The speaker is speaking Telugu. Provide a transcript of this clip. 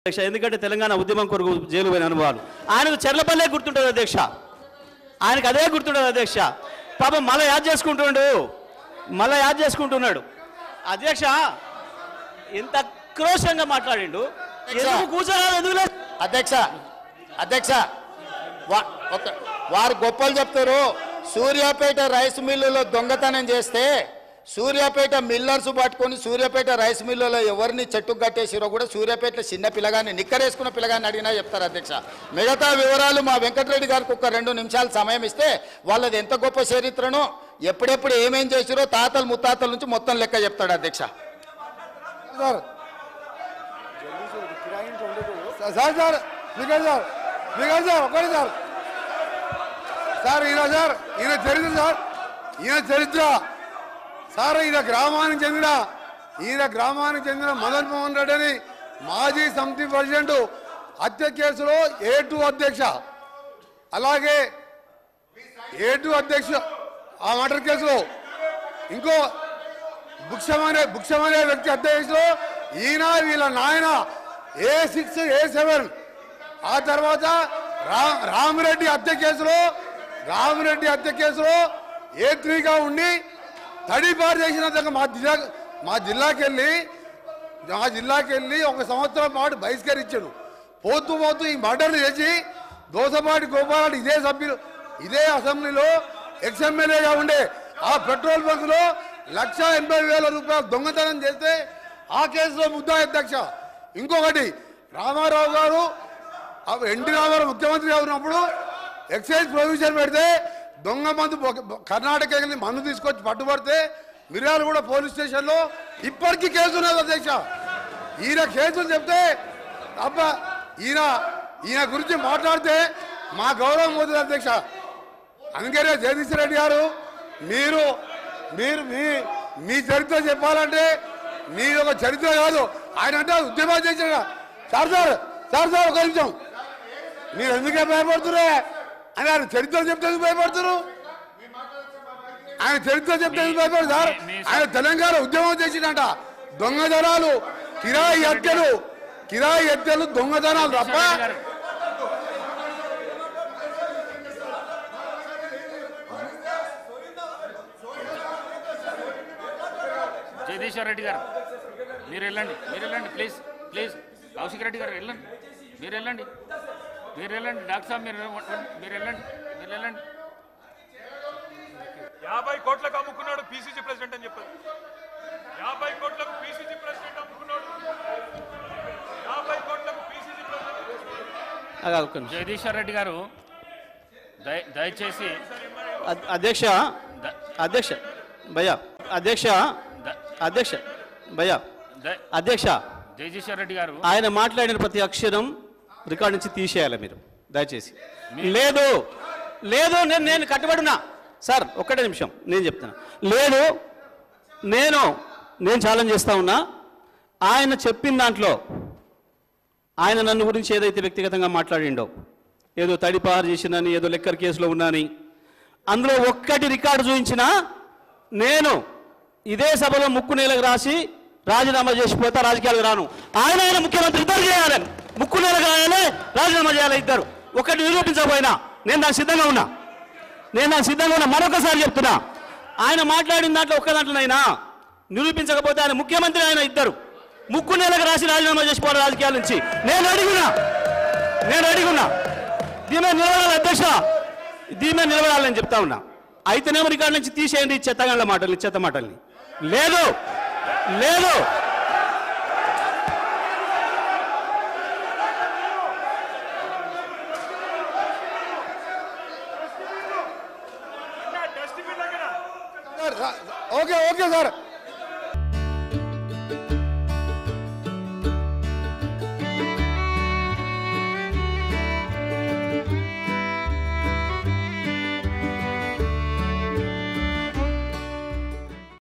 అధ్యక్ష ఎందుకంటే తెలంగాణ ఉద్యమం కొరకు జైలు పోయిన అనుభవాలు ఆయనకు చెర్లపల్లె గుర్తుంటుంది అధ్యక్ష ఆయనకు అదే గుర్తుంటుంది అధ్యక్ష పాపం మళ్ళీ యాద్ చేసుకుంటున్నాడు అధ్యక్ష ఎంత క్రోషంగా మాట్లాడిండు ఎందుకు కూర్చోరాదు ఎందుకు అధ్యక్ష అధ్యక్ష వారు గొప్పలు చెప్తారు సూర్యాపేట రైస్ మిల్లులో దొంగతనం చేస్తే సూర్యాపేట మిల్లర్స్ పట్టుకొని సూర్యాపేట రైస్ మిల్లులో ఎవరిని చెట్టు కట్టేసిరో కూడా సూర్యాపేటలో చిన్న పిల్లగాన్ని నిక్కరేసుకున్న పిల్లగాన్ని అడిగినా చెప్తారు అధ్యక్ష మిగతా వివరాలు మా వెంకటరెడ్డి గారికి ఒక 2 నిమిషాలు సమయం ఇస్తే వాళ్ళది ఎంత గొప్ప చరిత్రనో ఎప్పుడెప్పుడు ఏమేం చేసిరో తాతలు ముత్తాతల నుంచి మొత్తం లెక్క చెప్తాడు అధ్యక్ష ఈయన చరిత్ర సార్ ఈయన గ్రామానికి చెందిన మదన్ మోహన్ రెడ్డి అని మాజీ సమితి ప్రెసిడెంట్ హత్య కేసులో A2 అధ్యక్ష అలాగే A2 అధ్యక్ష ఆ మర్డర్ కేసులో ఇంకో బుక్షమనే వ్యక్తి హత్య కేసులో ఈయన వీళ్ళ నాయన A6 A7 ఆ తర్వాత రామిరెడ్డి హత్య కేసులో A3గా ఉండి తడిపారు చేసిన మా జిల్లాకి వెళ్ళి 1 సంవత్సరం పాటు బహిష్కరించాడు పోతూ ఈ మర్డర్లు చేసి దోసపాటి గోపాల్ ఇదే అసెంబ్లీలో ఎక్స్ఎమ్మెల్యేగా ఉండే ఆ పెట్రోల్ బంకులో 1,80,000 రూపాయలు దొంగతనం చేస్తే ఆ కేసులో ముద్దాయి అధ్యక్ష ఇంకొకటి రామారావు గారు ఎన్టీ రామారావు ముఖ్యమంత్రిగా ఉన్నప్పుడు ఎక్సైజ్ ప్రొవిజన్ పెడితే దొంగ మందు కర్ణాటక వెళ్ళి మందు తీసుకొచ్చి పట్టుబడితే మిర్యాలగూడ పోలీస్ స్టేషన్లో ఇప్పటికీ కేసు ఉన్నది అధ్యక్ష ఈయన కేసులు చెప్తే అబ్బా ఈయన గురించి మాట్లాడితే మా గౌరవం పోతుంది అధ్యక్ష అందుకనే జగదీశ్వర్ రెడ్డి గారు మీరు మీ చరిత్ర చెప్పాలంటే మీరు ఒక చరిత్ర కాదు ఆయన అంటే ఉద్యమాలు చేసిన సార్ ఒక నిమిషం మీరు ఎందుకే భయపడుతున్నారే అని ఆయన చరిత్ర చెప్తే భయపడుతున్నారు ఆయన చరిత్ర చెప్తే భయపడదు సార్ ఆయన తెలంగాణ ఉద్యమం చేసిందంట దొంగతనాలు కిరాయి హత్యలు దొంగతనాలు తప్ప జగదీశ్వర్ రెడ్డి గారు మీరు వెళ్ళండి ప్లీజ్ కౌశిక్ రెడ్డి గారు వెళ్ళండి మీరు వెళ్ళండి డాక్టర్ సాబ్ మీరు వెళ్ళండి 50 కోట్లకు అమ్ముకున్నాడు పిసిసి ప్రెసిడెంట్ అని చెప్పారు 50 కోట్లకు పిసిసి ప్రెసిడెంట్ అమ్ముకున్నాడు 50 కోట్లకు పిసిసి ప్రెసిడెంట్ జగదీశ్వర్ రెడ్డి గారు దయచేసి అధ్యక్ష జగదీశ్వర్ రెడ్డి గారు ఆయన మాట్లాడిన ప్రతి అక్షరం రికార్డు నుంచి తీసేయాలి మీరు దయచేసి లేదు నేను కట్టుబడినా సార్ ఒక్కటే నిమిషం నేను చెప్తాను లేదు నేను ఛాలెంజ్ చేస్తా ఉన్నా ఆయన చెప్పిన దాంట్లో ఆయన నన్ను గురించి ఏదైతే వ్యక్తిగతంగా మాట్లాడిండో ఏదో తడిపారు చేసినని ఏదో లెక్కర్ కేసులో ఉన్నాని అందులో ఒక్కటి రికార్డు చూపించినా నేను ఇదే సభలో ముక్కు నేలకు రాసి రాజీనామా చేసిపోతా రాజకీయాలకు రాను ఆయన ముఖ్యమంత్రి ఇద్దరు చేయాలి ముక్కు నేలకు రాయాలి రాజీనామా చేయాలి ఇద్దరు ఒకటి నిరూపించకపోయినా నేను దానికి సిద్ధంగా ఉన్నా మరొకసారి చెప్తున్నా ఆయన మాట్లాడిన దాంట్లో ఒక్క దాంట్లోనైనా నిరూపించకపోతే ఆయన ముఖ్యమంత్రి ఆయన ఇద్దరు ముక్కు నేలకు రాసి రాజీనామా చేసిపోవాలి రాజకీయాల నుంచి నేను అడిగున్నా దీని మీద నిలబడాలి అధ్యక్ష దీని మీద నిలబడాలని చెప్తా ఉన్నా అయితేనేమో రికార్డు నుంచి తీసేయండి చెత్త మాటల్ని లేదు ఓకే సార్